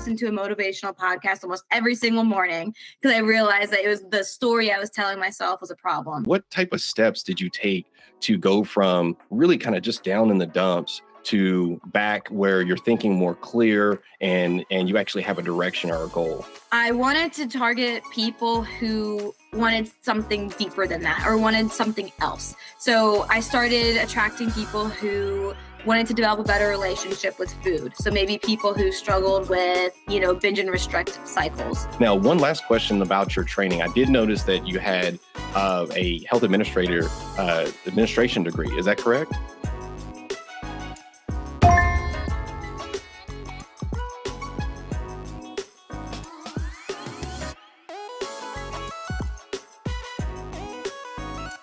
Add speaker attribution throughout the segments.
Speaker 1: listened to a motivational podcast almost every single morning because I realized that it was the story I was telling myself was a problem.
Speaker 2: What type of steps did you take to go from really kind of just down in the dumps to back where you're thinking more clear and you actually have a direction or a goal?
Speaker 1: I wanted to target people who wanted something deeper than that or wanted something else. So I started attracting people who wanted to develop a better relationship with food. So maybe people who struggled with, binge and restrict cycles.
Speaker 2: Now, one last question about your training. I did notice that you had a health administration degree. Is that correct?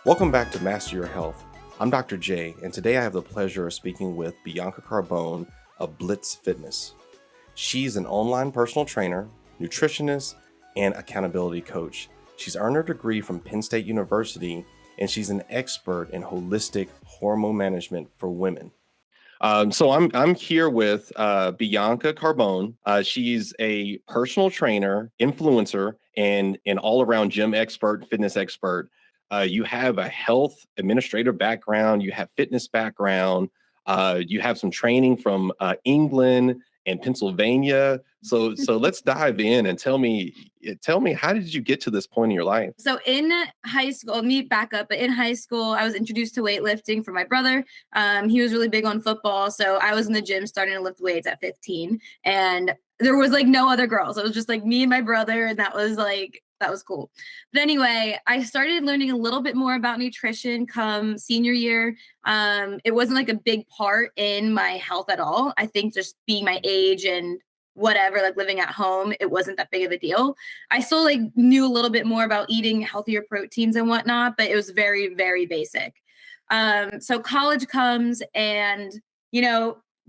Speaker 2: Welcome back to Master Your Health. I'm Dr. J, and today I have the pleasure of speaking with Bianca Carbone of Blix Fitness. She's an online personal trainer, nutritionist, and accountability coach. She's earned her degree from Penn State University, and she's an expert in holistic hormone management for women. So I'm here with Bianca Carbone. She's a personal trainer, influencer, and an all-around gym expert, fitness expert. You have a health administrator background, you have fitness background, you have some training from England and Pennsylvania. So let's dive in and tell me, how did you get to this point in your life?
Speaker 1: So in high school, let me back up, but in high school, I was introduced to weightlifting from my brother. He was really big on football. So I was in the gym starting to lift weights at 15, and there was no other girls. It was just me and my brother. And that was cool. But anyway, I started learning a little bit more about nutrition come senior year. It wasn't a big part in my health at all. I think just being my age and whatever, living at home, it wasn't that big of a deal. I still knew a little bit more about eating healthier proteins and whatnot, but it was very, very basic. So college comes and,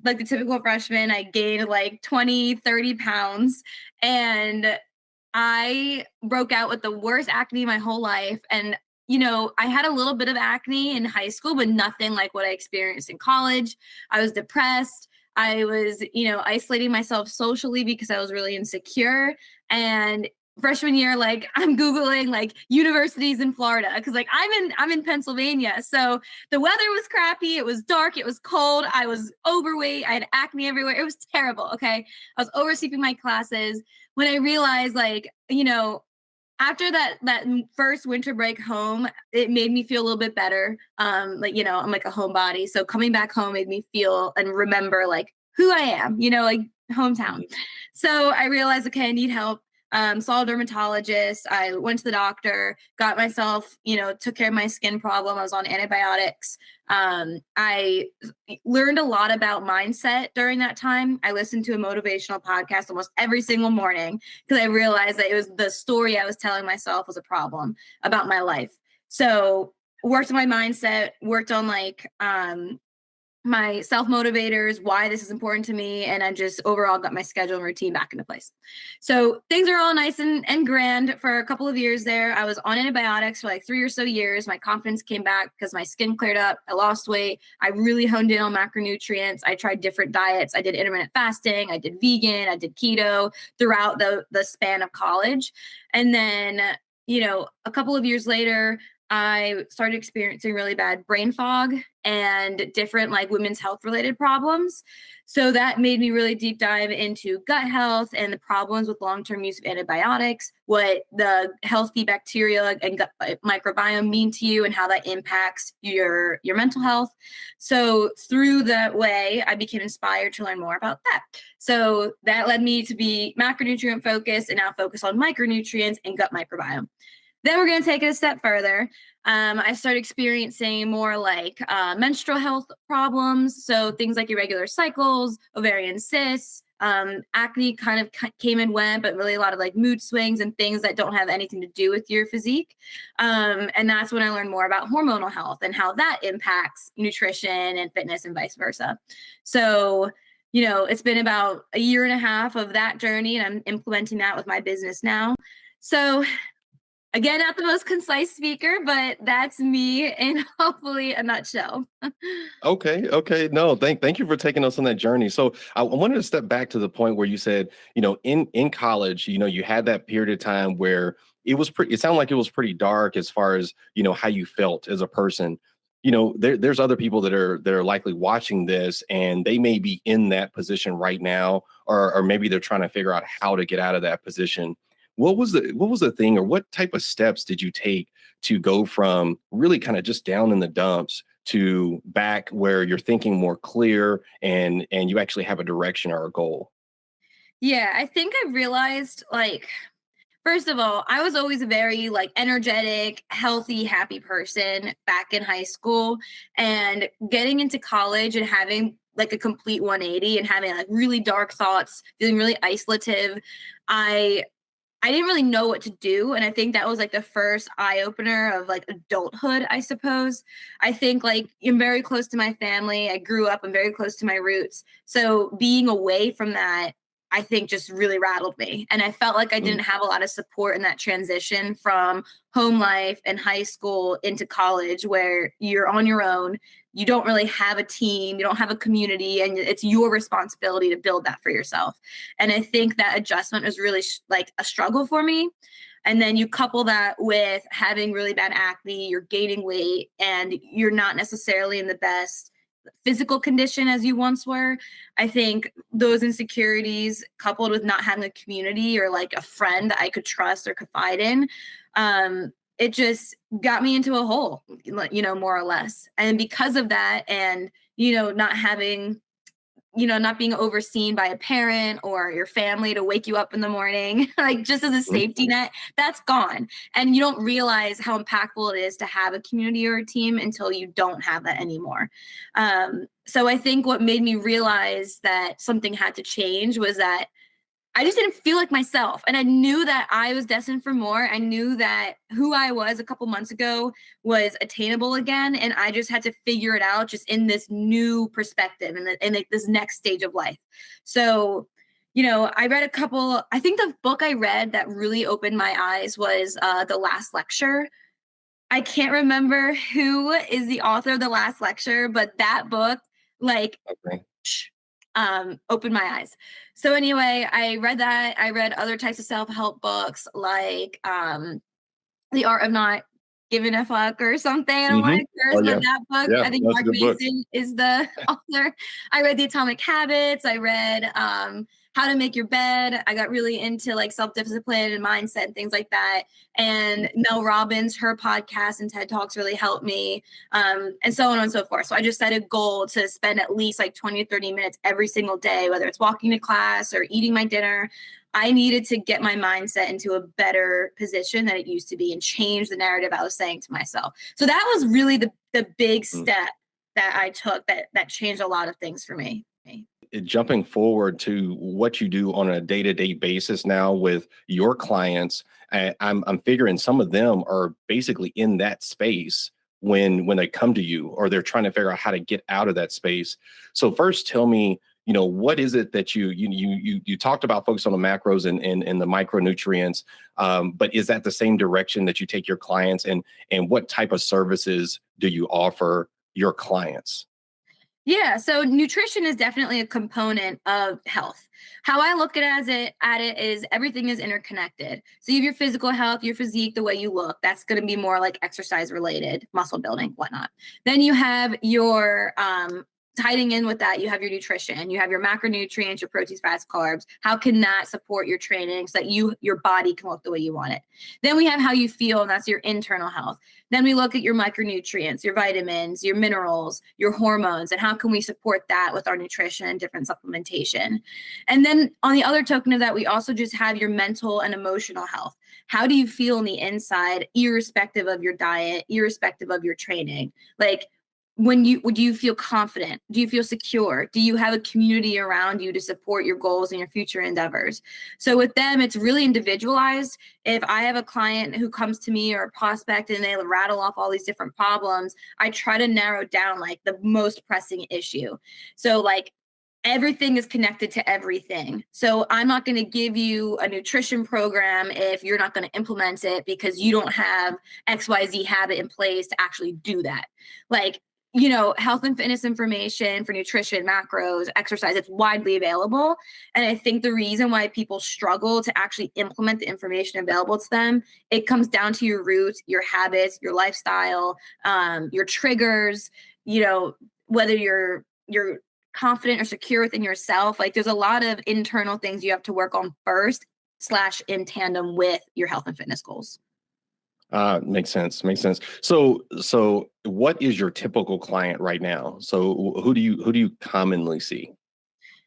Speaker 1: the typical freshman, I gained 20, 30 pounds, and I broke out with the worst acne my whole life. And, I had a little bit of acne in high school, but nothing like what I experienced in college. I was depressed. I was, isolating myself socially because I was really insecure. And freshman year, I'm Googling universities in Florida because I'm in Pennsylvania. So the weather was crappy. It was dark. It was cold. I was overweight. I had acne everywhere. It was terrible. Okay. I was oversleeping my classes. When I realized after that first winter break home, it made me feel a little bit better. I'm a homebody. So coming back home made me feel and remember who I am, hometown. So I realized, okay, I need help. Saw a dermatologist. I went to the doctor, got myself, took care of my skin problem. I was on antibiotics. I learned a lot about mindset during that time. I listened to a motivational podcast almost every single morning because I realized that it was the story I was telling myself was a problem about my life. So worked on my mindset, worked on my self-motivators, why this is important to me, and I just overall got my schedule and routine back into place. So things are all nice and grand for a couple of years there. I was on antibiotics for 3 or so years. My confidence came back because my skin cleared up. I lost weight. I really honed in on macronutrients. I tried different diets. I did intermittent fasting. I did vegan. I did keto throughout the span of college. And then, a couple of years later, I started experiencing really bad brain fog and different women's health related problems. So that made me really deep dive into gut health and the problems with long-term use of antibiotics, what the healthy bacteria and gut microbiome mean to you and how that impacts your mental health. So through that way, I became inspired to learn more about that. So that led me to be macronutrient focused and now focus on micronutrients and gut microbiome. Then we're going to take it a step further. I started experiencing more menstrual health problems. So things like irregular cycles, ovarian cysts, acne kind of came and went, but really a lot of mood swings and things that don't have anything to do with your physique. And that's when I learned more about hormonal health and how that impacts nutrition and fitness and vice versa. So, it's been about a year and a half of that journey, and I'm implementing that with my business now. So Again, not the most concise speaker, but that's me in hopefully a nutshell.
Speaker 2: Okay, okay. No, thank you for taking us on that journey. So I wanted to step back to the point where you said, in college, you had that period of time where it sounded like it was pretty dark as far as, how you felt as a person. There's other people that are likely watching this and they may be in that position right now, or maybe they're trying to figure out how to get out of that position. What was the thing, or what type of steps did you take to go from really kind of just down in the dumps to back where you're thinking more clear and you actually have a direction or a goal?
Speaker 1: Yeah, I think I realized like first of all, I was always a very like energetic, healthy, happy person back in high school, and getting into college and having like a complete 180 and having like really dark thoughts, feeling really isolative. I I didn't really know what to do. And I think that was like the first eye opener of like adulthood, I suppose. I think like I'm very close to my family. I grew up, I'm very close to my roots. So being away from that, I think just really rattled me. And I felt like I
Speaker 2: Mm,
Speaker 1: didn't have a lot of support in that transition from home life and high school into college where you're on your own. You don't really have a team, you don't have a community, and it's your responsibility to build that for yourself. And I think that adjustment was really like a struggle for me. And then you couple that with having really bad acne, you're gaining weight, and you're not necessarily in the best physical condition as you once were. I think those insecurities, coupled with not having a community or like a friend that I could trust or confide in, it just got me into a hole, more or less. And because of that, and not having not being overseen by a parent or your family to wake you up in the morning, like just as a
Speaker 2: mm,
Speaker 1: safety net, that's gone. And you don't realize how impactful it is to have a community or a team until you don't have that anymore. So I think what made me realize that something had to change was that I just didn't feel like myself. And I knew that I was destined for more. I knew that who I was a couple months ago was attainable again. And I just had to figure it out just in this new perspective and like this next stage of life. So, I read I think the book I read that really opened my eyes was The Last Lecture. I can't remember who is the author of The Last Lecture, but that book, like,
Speaker 2: okay.
Speaker 1: opened my eyes. So anyway, I read that. I read other types of self-help books like The Art of Not Giving a Fuck or something. I don't want
Speaker 2: Hmm.
Speaker 1: to curse,
Speaker 2: Oh
Speaker 1: but
Speaker 2: yeah,
Speaker 1: that book,
Speaker 2: yeah,
Speaker 1: I think
Speaker 2: that's a
Speaker 1: Mark
Speaker 2: good book.
Speaker 1: Mason is the author. I read The Atomic Habits. I read How to Make Your Bed. I got really into like self-discipline and mindset and things like that. And Mel Robbins, her podcast and TED Talks really helped me, and so on and so forth. So I just set a goal to spend at least like 20 to 30 minutes every single day, whether it's walking to class or eating my dinner. I needed to get my mindset into a better position than it used to be and change the narrative I was saying to myself. So that was really the big
Speaker 2: Mm.
Speaker 1: step that I took that changed a lot of things for me.
Speaker 2: Jumping forward to what you do on a day-to-day basis now with your clients, I'm figuring some of them are basically in that space when they come to you, or they're trying to figure out how to get out of that space. So first, tell me, what is it that you talked about focus on the macros and the micronutrients, but is that the same direction that you take your clients, and what type of services do you offer your clients?
Speaker 1: Yeah, so nutrition is definitely a component of health. How I look at it is everything is interconnected. So you have your physical health, your physique, the way you look. That's going to be more like exercise related, muscle building, whatnot. Then you have your tiding in with that, you have your nutrition, you have your macronutrients, your proteins, fats, carbs. How can that support your training so that your body can look the way you want it? Then we have how you feel, and that's your internal health. Then we look at your micronutrients, your vitamins, your minerals, your hormones, and how can we support that with our nutrition and different supplementation. And then on the other token of that, we also just have your mental and emotional health. How do you feel on the inside, irrespective of your diet, irrespective of your training? Like, do you feel confident? Do you feel secure? Do you have a community around you to support your goals and your future endeavors? So with them, it's really individualized. If I have a client who comes to me or a prospect and they rattle off all these different problems, I try to narrow down like the most pressing issue. So like everything is connected to everything. So I'm not going to give you a nutrition program if you're not going to implement it because you don't have XYZ habit in place to actually do that. Like, health and fitness information for nutrition, macros, exercise, it's widely available. And I think the reason why people struggle to actually implement the information available to them, it comes down to your roots, your habits, your lifestyle, your triggers, whether you're confident or secure within yourself. Like there's a lot of internal things you have to work on first / in tandem with your health and fitness goals.
Speaker 2: Makes sense. Makes sense. So what is your typical client right now? So who do you commonly see?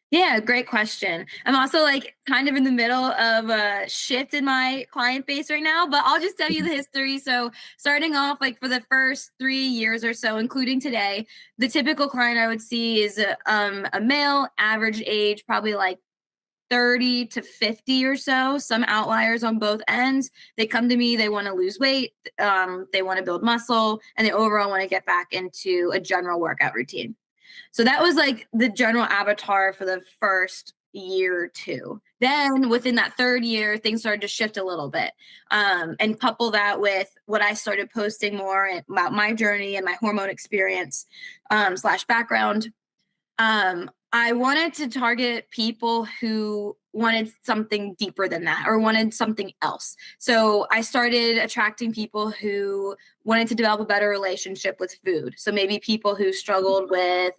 Speaker 1: Yeah, great question. I'm also like kind of in the middle of a shift in my client base right now, but I'll just tell you the history. So starting off like for the first 3 years or so, including today, the typical client I would see is a male, average age, probably like 30 to 50 or so, some outliers on both ends. They come to me, they want to lose weight, they want to build muscle, and they overall want to get back into a general workout routine. So that was like the general avatar for the first year or two. Then within that third year, things started to shift a little bit. And couple that with what I started posting more about my journey and my hormone experience / background. I wanted to target people who wanted something deeper than that or wanted something else. So I started attracting people who wanted to develop a better relationship with food. So maybe people who struggled with,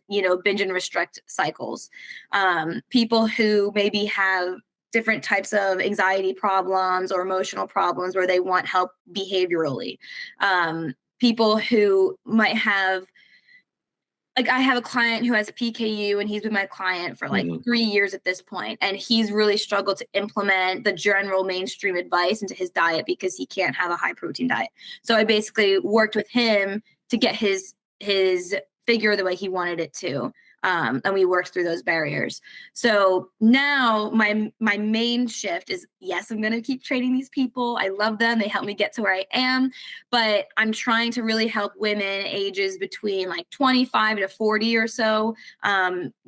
Speaker 1: binge and restrict cycles, people who maybe have different types of anxiety problems or emotional problems where they want help behaviorally, people who might have, like I have a client who has a PKU and he's been my client for like 3 years at this point, and he's really struggled to implement the general mainstream advice into his diet because he can't have a high protein diet. So I basically worked with him to get his figure the way he wanted it to. And we worked through those barriers. So now my main shift is, yes, I'm going to keep training these people. I love them. They help me get to where I am, but I'm trying to really help women ages between like 25 to 40 or so,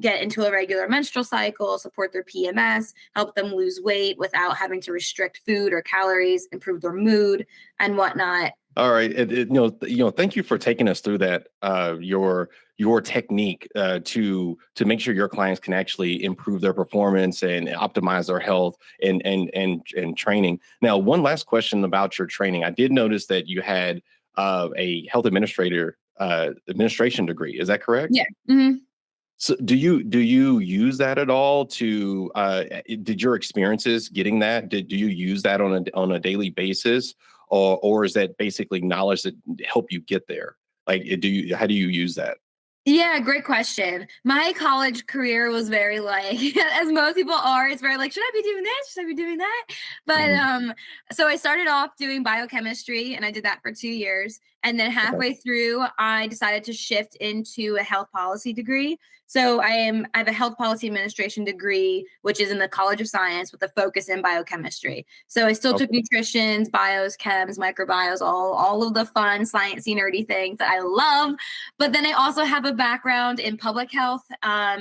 Speaker 1: get into a regular menstrual cycle, support their PMS, help them lose weight without having to restrict food or calories, improve their mood and whatnot.
Speaker 2: All right. Thank you for taking us through that, your technique to make sure your clients can actually improve their performance and optimize their health and training. Now, one last question about your training. I did notice that you had a health administration degree. Is that correct?
Speaker 1: Yeah. Mm-hmm.
Speaker 2: So do you use that at all to did your experiences getting that? Do you use that on a daily basis? Or is that basically knowledge that help you get there? Like, how do you use that?
Speaker 1: Yeah, great question. My college career was very like, as most people are, it's very like, should I be doing this? Should I be doing that? But so I started off doing biochemistry and I did that for 2 years. And then halfway through, I decided to shift into a health policy degree. So I have a health policy administration degree, which is in the College of Science with a focus in biochemistry. So I still took nutritions, bios, chems, microbiomes, all of the fun, sciencey, nerdy things that I love. But then I also have a background in public health,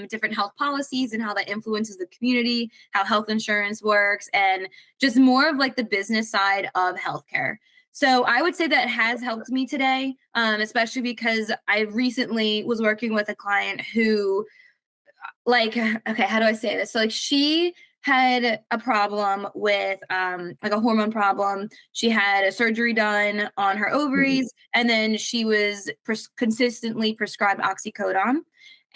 Speaker 1: different health policies and how that influences the community, how health insurance works, and just more of like the business side of healthcare. So I would say that has helped me today, especially because I recently was working with a client who, like, okay, how do I say this? So like she had a problem with like a hormone problem. She had a surgery done on her ovaries, and then she was consistently prescribed oxycodone.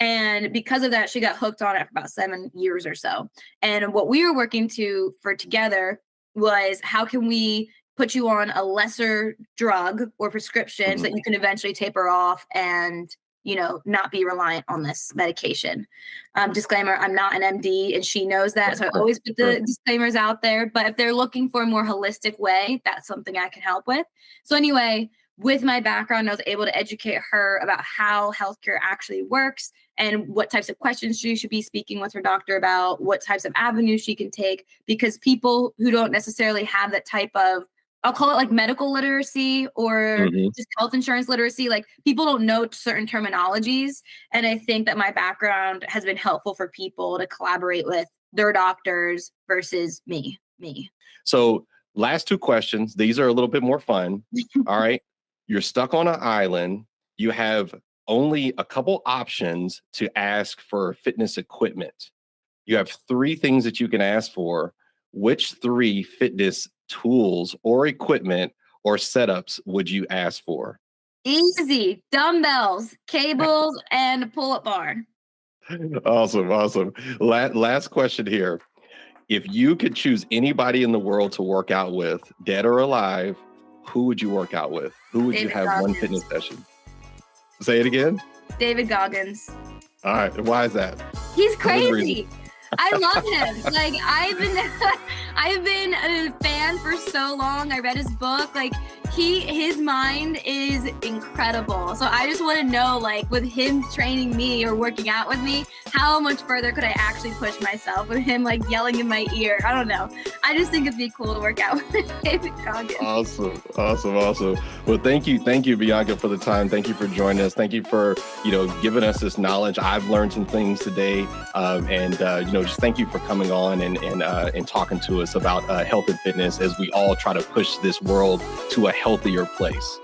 Speaker 1: And because of that, she got hooked on it for about 7 years or so. And what we were working for together was, how can we put you on a lesser drug or prescription so that you can eventually taper off and, not be reliant on this medication. Disclaimer, I'm not an MD and she knows that. So I always put the disclaimers out there, but if they're looking for a more holistic way, that's something I can help with. So anyway, with my background, I was able to educate her about how healthcare actually works and what types of questions she should be speaking with her doctor about, what types of avenues she can take, because people who don't necessarily have that type of I'll call it like medical literacy or just health insurance literacy. Like people don't know certain terminologies. And I think that my background has been helpful for people to collaborate with their doctors versus me.
Speaker 2: So last two questions. These are a little bit more fun. All right. You're stuck on an island. You have only a couple options to ask for fitness equipment. You have three things that you can ask for. Which three fitness tools or equipment or setups would you ask for?
Speaker 1: Easy. Dumbbells, cables, and a pull-up bar.
Speaker 2: Awesome. Last question here. If you could choose anybody in the world to work out with, dead or alive, who would you work out with? Who would you have one fitness session? Say it again.
Speaker 1: David Goggins.
Speaker 2: All right. Why is that?
Speaker 1: He's crazy. I love him. Like I've been a fan for so long. I read his book. Like his mind is incredible. So I just want to know, like, with him training me or working out with me, how much further could I actually push myself with him like yelling in my ear? I don't know. I just think it'd be cool to work out with David Goggins.
Speaker 2: Awesome. Well, thank you, Bianca, for the time. Thank you for joining us. Thank you for, giving us this knowledge. I've learned some things today. Just thank you for coming on and talking to us about health and fitness as we all try to push this world to a healthier place.